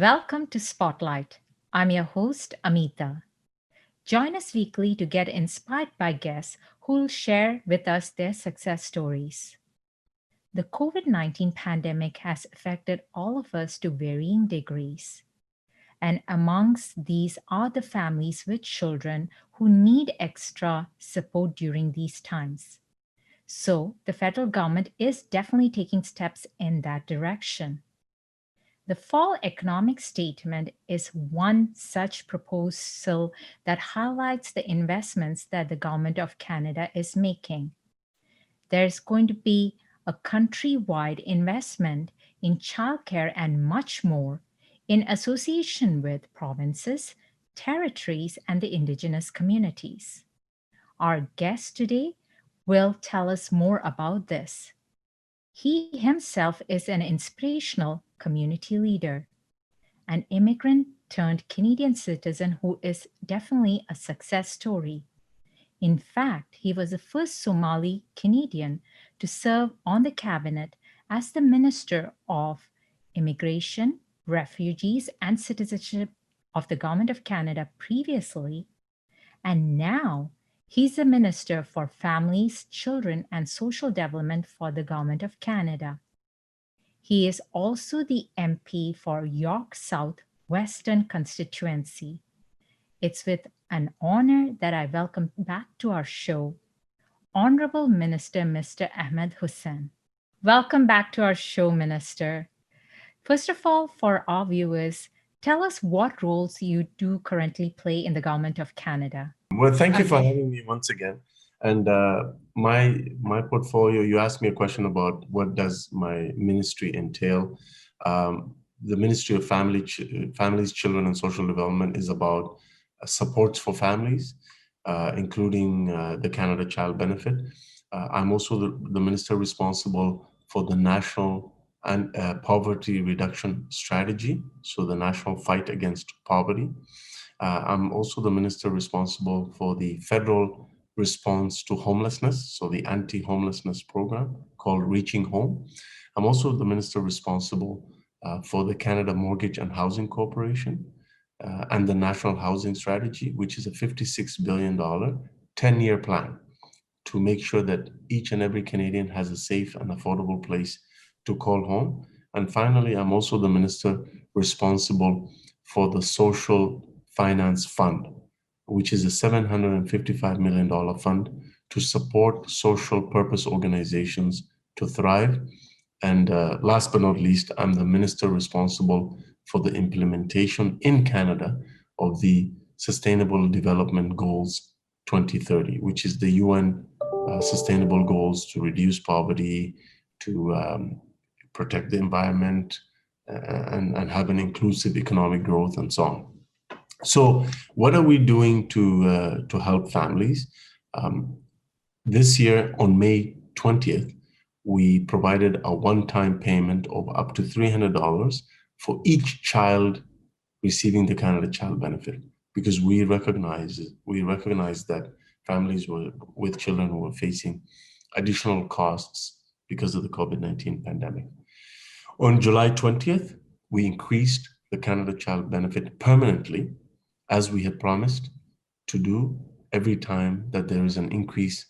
Welcome to Spotlight. I'm your host, Amitha. Join us weekly to get inspired by guests who'll share with us their success stories. The COVID 19 pandemic has affected all of us to varying degrees. And amongst these are the families with children who need extra support during these times. So, the federal government is definitely taking steps in that direction. The Fall Economic Statement is one such proposal that highlights the investments that the Government of Canada is making. There's going to be a countrywide investment in childcare and much more in association with provinces, territories, and the Indigenous communities. Our guest today will tell us more about this. He himself is an inspirational community leader, an immigrant turned Canadian citizen who is definitely a success story. In fact, he was the first Somali Canadian to serve on the cabinet as the Minister of Immigration, Refugees, and Citizenship of the Government of Canada previously, and now he's the Minister for Families, Children, and Social Development for the Government of Canada. He is also the MP for York South Western constituency. It's with an honor that I welcome back to our show Honorable Minister Mr. Ahmed Hussen. Welcome back to our show, Minister. First of all, for our viewers, tell us what roles you do currently play in the Government of Canada. Well, thank you for having me once again. And my portfolio, you asked me a question about what does my ministry entail. The Ministry of Families, Children, and Social Development is about supports for families, including the Canada Child Benefit. I'm also the minister responsible for the National and Poverty Reduction Strategy, so the national fight against poverty. I'm also the minister responsible for the federal response to homelessness, so the anti-homelessness program called Reaching Home. I'm also the minister responsible for the Canada Mortgage and Housing Corporation and the National Housing Strategy, which is a $56 billion 10-year plan to make sure that each and every Canadian has a safe and affordable place to call home. And finally, I'm also the minister responsible for the Social Finance Fund, which is a $755 million fund to support social purpose organizations to thrive. And last but not least, I'm the minister responsible for the implementation in Canada of the Sustainable Development Goals 2030, which is the UN sustainable goals to reduce poverty, to protect the environment, and have an inclusive economic growth and so on. So what are we doing to help families? This year on May 20th, we provided a one-time payment of up to $300 for each child receiving the Canada Child Benefit, because we recognize that families with children were facing additional costs because of the COVID-19 pandemic. On July 20th, we increased the Canada Child Benefit permanently, as we had promised to do every time that there is an increase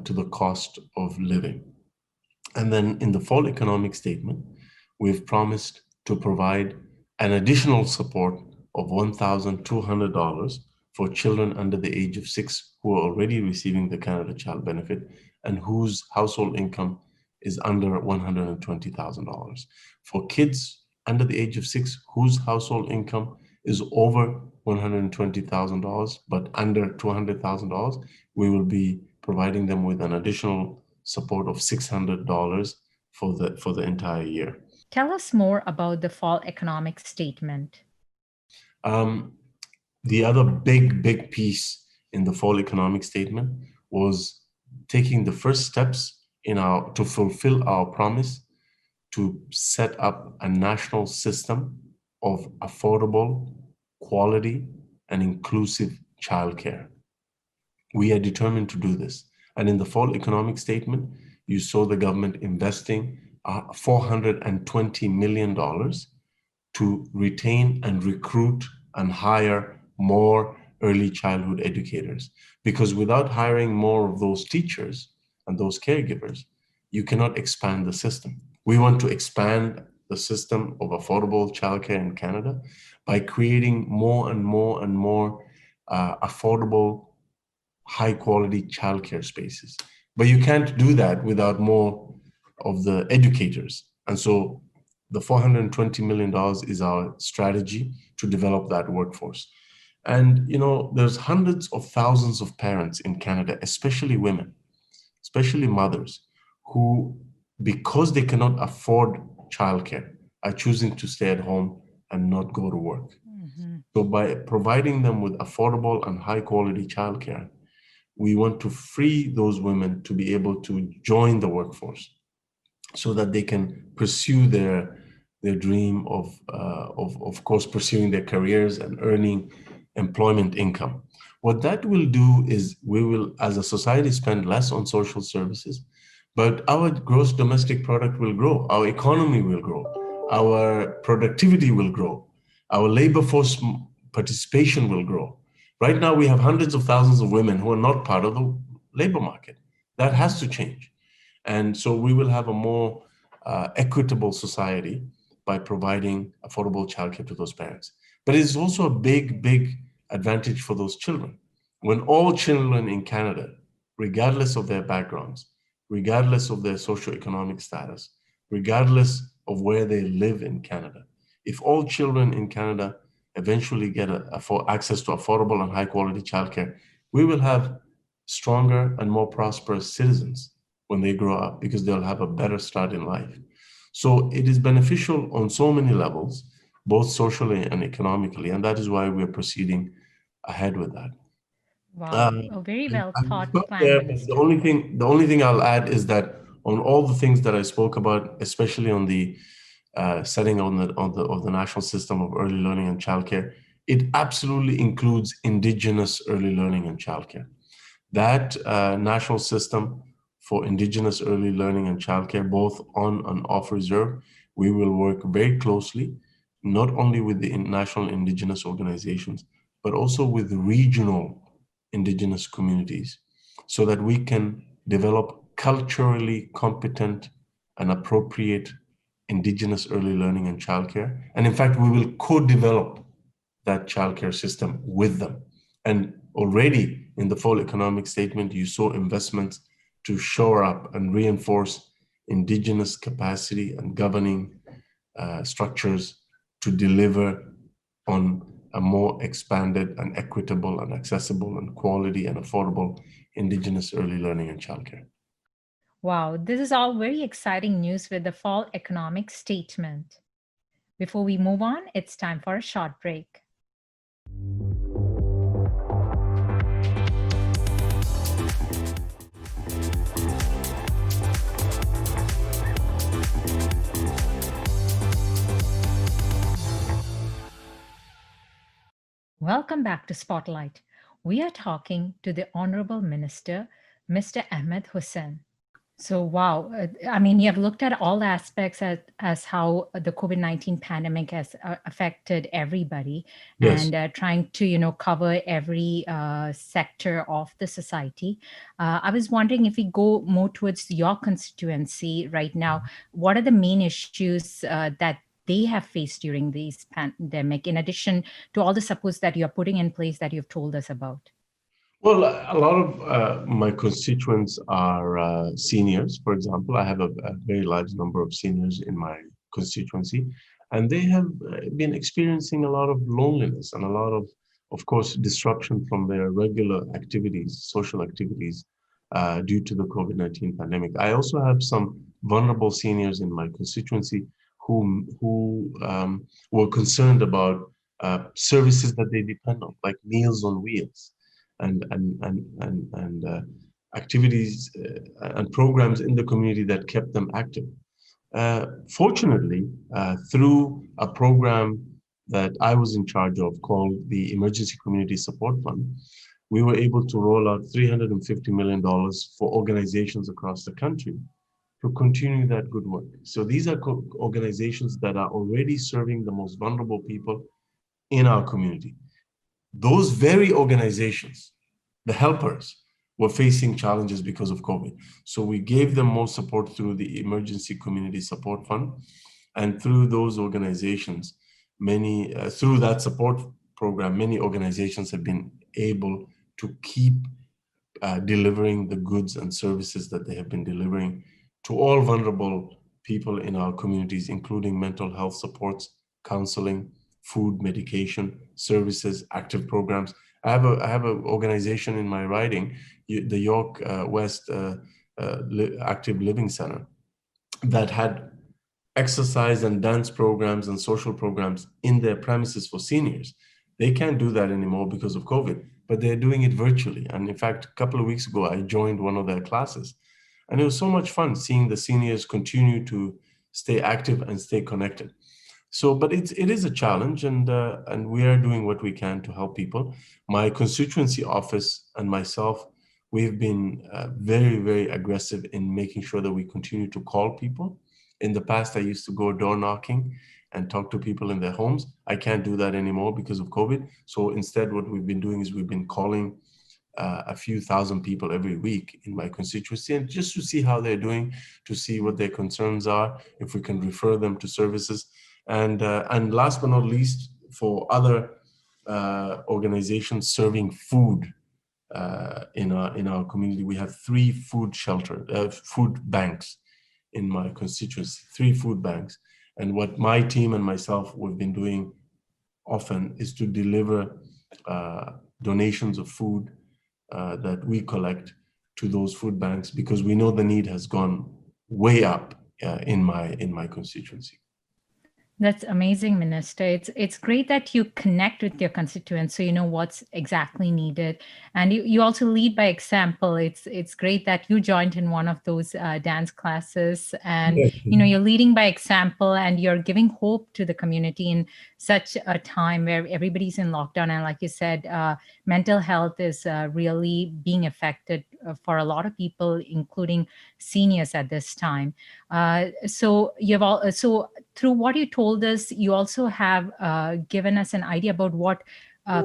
to the cost of living. And then in the Fall Economic Statement, we've promised to provide an additional support of $1,200 for children under the age of 6 who are already receiving the Canada Child Benefit and whose household income is under $120,000. For kids under the age of 6 whose household income is over $120,000 but under $200,000, we will be providing them with an additional support of $600 for the entire year. Tell us more about the Fall Economic Statement. The other big piece in the Fall Economic Statement was taking the first steps to fulfill our promise to set up a national system of affordable, quality, and inclusive childcare. We are determined to do this. And in the Fall Economic Statement, you saw the government investing $420 million to retain and recruit and hire more early childhood educators. Because without hiring more of those teachers and those caregivers, you cannot expand the system. We want to expand the system of affordable childcare in Canada by creating more and more and more affordable, high quality childcare spaces. But you can't do that without more of the educators. And so the $420 million is our strategy to develop that workforce. And there's hundreds of thousands of parents in Canada, especially women, especially mothers, who, because they cannot afford childcare, are choosing to stay at home and not go to work. Mm-hmm. So by providing them with affordable and high quality childcare, we want to free those women to be able to join the workforce so that they can pursue their dream of course, pursuing their careers and earning employment income. What that will do is we will, as a society, spend less on social services, but our gross domestic product will grow, our economy will grow, our productivity will grow, our labor force participation will grow. Right now, we have hundreds of thousands of women who are not part of the labor market. That has to change. And so we will have a more equitable society by providing affordable childcare to those parents. But it's also a big, big advantage for those children. When all children in Canada, regardless of their backgrounds, regardless of their socioeconomic status, regardless of where they live in Canada, if all children in Canada eventually get access to affordable and high quality childcare, we will have stronger and more prosperous citizens when they grow up, because they'll have a better start in life. So it is beneficial on so many levels, both socially and economically, and that is why we're proceeding ahead with that. Wow, a very well I will thought stop plan, there, but Minister. the only thing I'll add is that on all the things that I spoke about, especially on the setting of the national system of early learning and childcare, it absolutely includes Indigenous early learning and childcare. That national system for Indigenous early learning and childcare, both on and off reserve, we will work very closely, not only with the national Indigenous organizations, but also with regional Indigenous communities, so that we can develop culturally competent and appropriate Indigenous early learning and childcare. And in fact, we will co-develop that childcare system with them. And already in the fall economic statement, you saw investments to shore up and reinforce Indigenous capacity and governing structures to deliver on a more expanded and equitable and accessible and quality and affordable Indigenous early learning and childcare. Wow, this is all very exciting news with the fall economic statement. Before we move on, it's time for a short break. Welcome back to Spotlight. We are talking to the Honorable Minister, Mr. Ahmed Hussen. So, wow, I mean, you have looked at all aspects as how the COVID-19 pandemic has affected everybody, Yes. and trying to, cover every sector of the society. I was wondering, if we go more towards your constituency right now, what are the main issues that they have faced during this pandemic, in addition to all the supports that you're putting in place that you've told us about? Well, a lot of my constituents are seniors. For example, I have a very large number of seniors in my constituency, and they have been experiencing a lot of loneliness and a lot of course, disruption from their regular activities, social activities, due to the COVID-19 pandemic. I also have some vulnerable seniors in my constituency who were concerned about services that they depend on, like Meals on Wheels and activities and programs in the community that kept them active. Fortunately, through a program that I was in charge of called the Emergency Community Support Fund, we were able to roll out $350 million for organizations across the country to continue that good work. So these are organizations that are already serving the most vulnerable people in our community. Those very organizations, the helpers, were facing challenges because of COVID. So we gave them more support through the Emergency Community Support Fund. And through those organizations, through that support program, many organizations have been able to keep delivering the goods and services that they have been delivering to all vulnerable people in our communities, including mental health supports, counseling, food, medication, services, active programs. I have an organization in my riding, the York West Active Living Center, that had exercise and dance programs and social programs in their premises for seniors. They can't do that anymore because of COVID, but they're doing it virtually. And in fact, a couple of weeks ago, I joined one of their classes. And it was so much fun seeing the seniors continue to stay active and stay connected. So, but it is a challenge, and we are doing what we can to help people. My constituency office and myself, we've been very, very aggressive in making sure that we continue to call people. In the past, I used to go door knocking and talk to people in their homes. I can't do that anymore because of COVID. So instead, what we've been doing is we've been calling a few thousand people every week in my constituency, and just to see how they're doing, to see what their concerns are, if we can refer them to services. And last but not least, for other organizations serving food in our community, we have 3 food banks in my constituency, 3 food banks. And what my team and myself we've been doing often is to deliver donations of food that we collect to those food banks, because we know the need has gone way up in my constituency. That's amazing, Minister. It's great that you connect with your constituents, so you know what's exactly needed, and you also lead by example. It's great that you joined in one of those dance classes, and Yes. you're leading by example, and you're giving hope to the community in such a time where everybody's in lockdown, and like you said, mental health is really being affected for a lot of people, including seniors at this time. So through what you told us, you also have given us an idea about what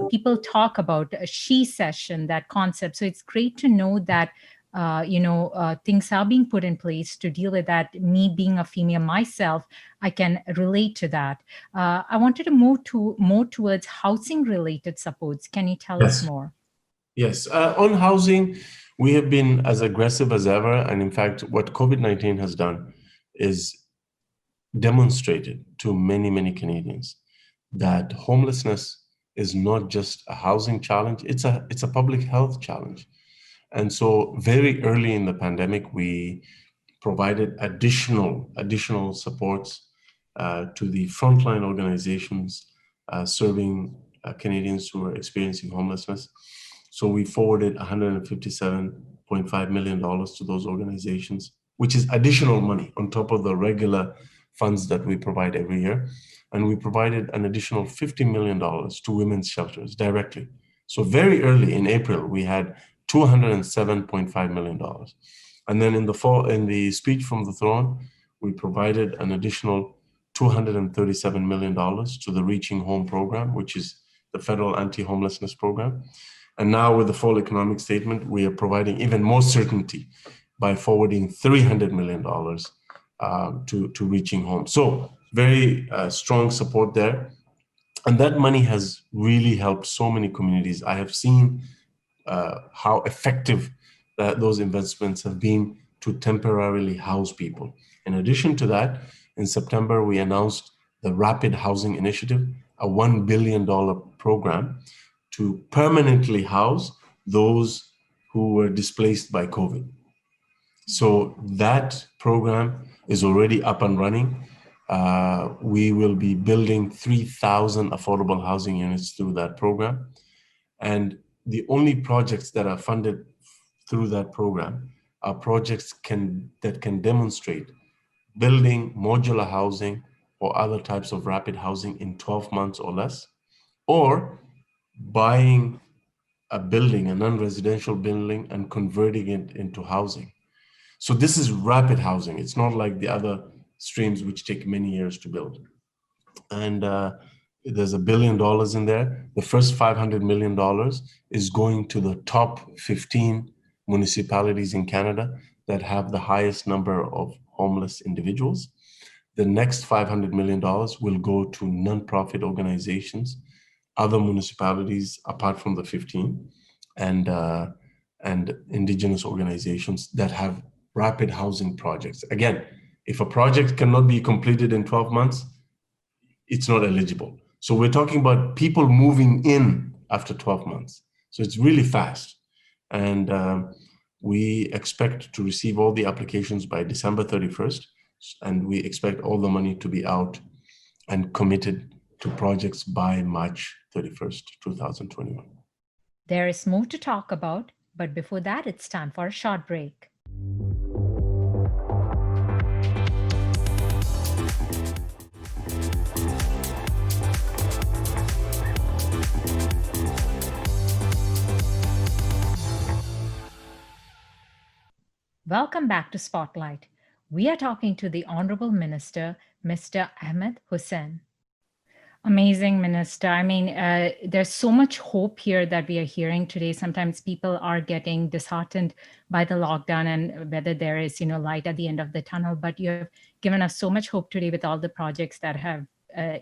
people talk about, a she session, that concept. So it's great to know that things are being put in place to deal with that. Me being a female myself, I can relate to that. I wanted to move more towards housing related supports. Can you tell us more? Yes. On housing, we have been as aggressive as ever. And in fact, what COVID-19 has done is demonstrated to many, many Canadians that homelessness is not just a housing challenge, it's a public health challenge. And so very early in the pandemic, we provided additional supports to the frontline organizations serving Canadians who are experiencing homelessness. So we forwarded $157.5 million to those organizations, which is additional money on top of the regular funds that we provide every year. And we provided an additional $50 million to women's shelters directly. So very early in April, we had $207.5 million. And then in the speech from the throne, we provided an additional $237 million to the Reaching Home program, which is the federal anti-homelessness program. And now with the fall economic statement, we are providing even more certainty by forwarding $300 million to Reaching Home. So very strong support there. And that money has really helped so many communities. I have seen how effective those investments have been to temporarily house people. In addition to that, in September, we announced the Rapid Housing Initiative, a $1 billion program to permanently house those who were displaced by COVID. So that program is already up and running. We will be building 3,000 affordable housing units through that program. And the only projects that are funded through that program are projects that can demonstrate building modular housing or other types of rapid housing in 12 months or less, or buying a building, a non-residential building, and converting it into housing. So this is rapid housing. It's not like the other streams which take many years to build. And there's $1 billion in there. The first $500 million is going to the top 15 municipalities in Canada that have the highest number of homeless individuals. The next $500 million will go to nonprofit organizations, other municipalities apart from the 15, and indigenous organizations that have rapid housing projects. Again, if a project cannot be completed in 12 months, it's not eligible. So we're talking about people moving in after 12 months. So it's really fast. And we expect to receive all the applications by December 31st. And we expect all the money to be out and committed to projects by March 31st, 2021. There is more to talk about, but before that, it's time for a short break. Welcome back to Spotlight. We are talking to the Honorable Minister, Mr. Ahmed Hussen. Amazing, Minister. I mean, there's so much hope here that we are hearing today. Sometimes people are getting disheartened by the lockdown and whether there is, light at the end of the tunnel. But you have given us so much hope today with all the projects that have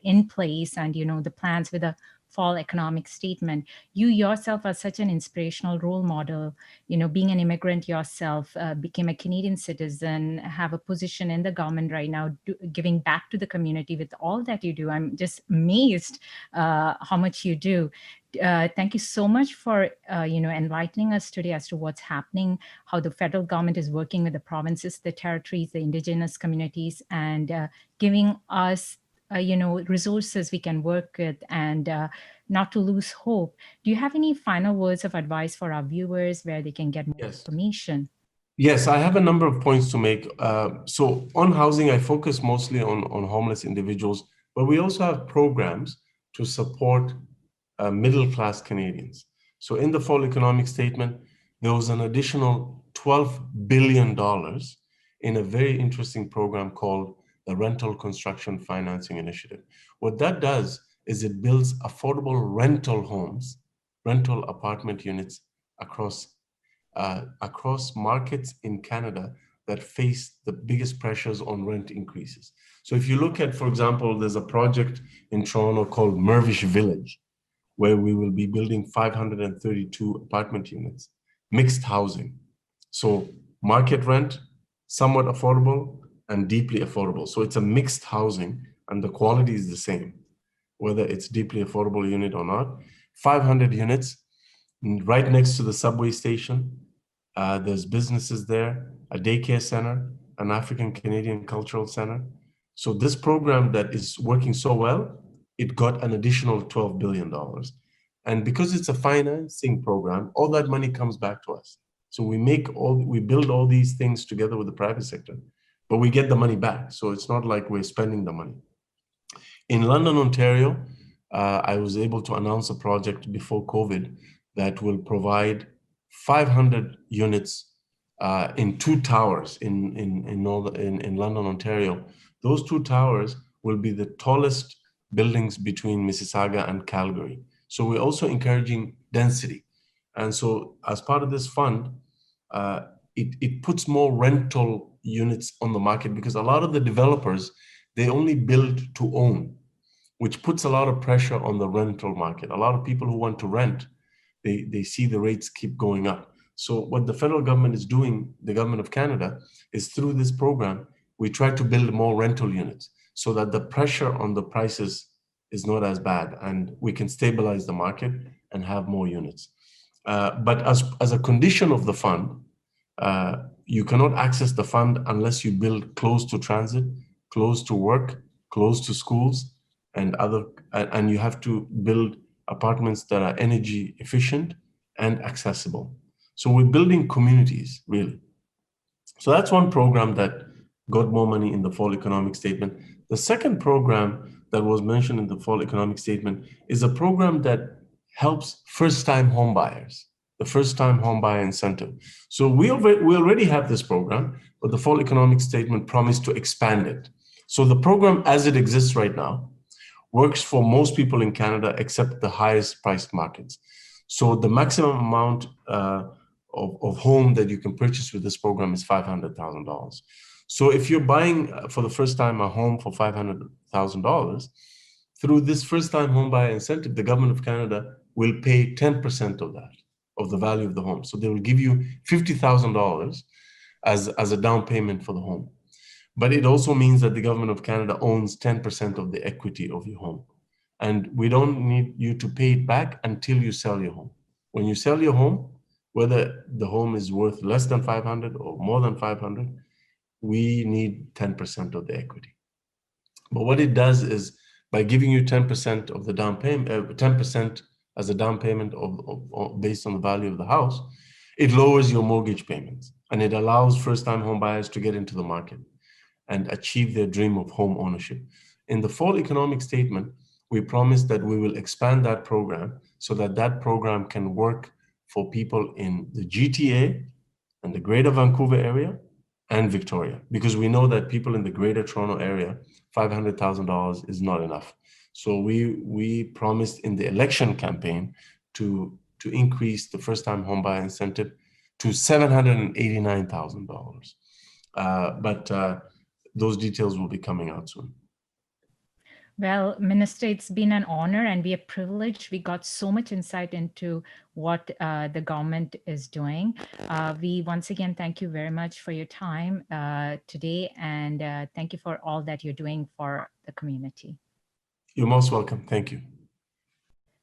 in place and, the plans with the fall economic statement. You yourself are such an inspirational role model, being an immigrant yourself, became a Canadian citizen, have a position in the government right now, giving back to the community with all that you do. I'm just amazed how much you do. Thank you so much for enlightening us today as to what's happening, how the federal government is working with the provinces, the territories, the indigenous communities, and giving us resources we can work with and not to lose hope. Do you have any final words of advice for our viewers where they can get more information? Yes, I have a number of points to make. So on housing, I focus mostly on homeless individuals, but we also have programs to support middle-class Canadians. So in the fall economic statement, there was an additional $12 billion in a very interesting program called the Rental Construction Financing Initiative. What that does is it builds affordable rental homes, rental apartment units across markets in Canada that face the biggest pressures on rent increases. So if you look at, for example, there's a project in Toronto called Mirvish Village, where we will be building 532 apartment units, mixed housing. So market rent, somewhat affordable, and deeply affordable. So it's a mixed housing and the quality is the same, whether it's deeply affordable unit or not. 500 units right next to the subway station. There's businesses there, a daycare center, an African Canadian cultural center. So this program that is working so well, it got an additional $12 billion. And because it's a financing program, all that money comes back to us. So we build all these things together with the private sector, but we get the money back. So it's not like we're spending the money. In London, Ontario, I was able to announce a project before COVID that will provide 500 units in two towers in London, Ontario. Those two towers will be the tallest buildings between Mississauga and Calgary. So we're also encouraging density. And so as part of this fund, it puts more rental units on the market because a lot of the developers, they only build to own, which puts a lot of pressure on the rental market. A lot of people who want to rent, they see the rates keep going up. So what the federal government is doing, the government of Canada, is through this program, we try to build more rental units so that the pressure on the prices is not as bad and we can stabilize the market and have more units. But as a condition of the fund, you cannot access the fund unless you build close to transit, close to work, close to schools, and you have to build apartments that are energy efficient and accessible. So we're building communities, really. So that's one program that got more money in the fall economic statement. The second program that was mentioned in the fall economic statement is a program that helps first-time home buyers. the first-time homebuyer incentive. So we already have this program, but the fall economic statement promised to expand it. So the program as it exists right now works for most people in Canada except the highest priced markets. So the maximum amount of home that you can purchase with this program is $500,000. So if you're buying for the first time a home for $500,000, through this first-time homebuyer incentive, the government of Canada will pay 10% of that, of the value of the home. So they will give you $50,000 as a down payment for the home. But it also means that the government of Canada owns 10% of the equity of your home. And we don't need you to pay it back until you sell your home. When you sell your home, whether the home is worth less than 500 or more than 500, we need 10% of the equity. But what it does is, by giving you 10% of the down payment, 10% as a down payment based on the value of the house, it lowers your mortgage payments, and it allows first-time home buyers to get into the market and achieve their dream of home ownership. In the fall economic statement, we promised that we will expand that program so that that program can work for people in the GTA and the Greater Vancouver area and Victoria, because we know that people in the Greater Toronto area, $500,000 is not enough. So we promised in the election campaign to increase the first-time homebuyer incentive to $789,000. But those details will be coming out soon. Well, Minister, it's been an honor and we are privileged. We got so much insight into what the government is doing. We once again thank you very much for your time today, and thank you for all that you're doing for the community. You're most welcome. Thank you.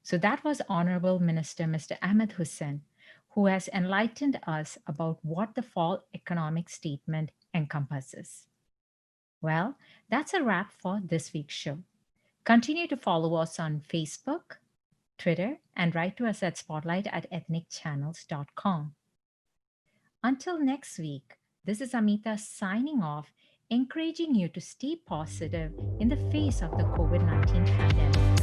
So that was Honorable Minister Mr. Ahmed Hussen, who has enlightened us about what the fall economic statement encompasses. Well, that's a wrap for this week's show. Continue to follow us on Facebook, Twitter, and write to us at spotlight@ethnicchannels.com. Until next week, this is Amitha signing off, encouraging you to stay positive in the face of the COVID-19 pandemic.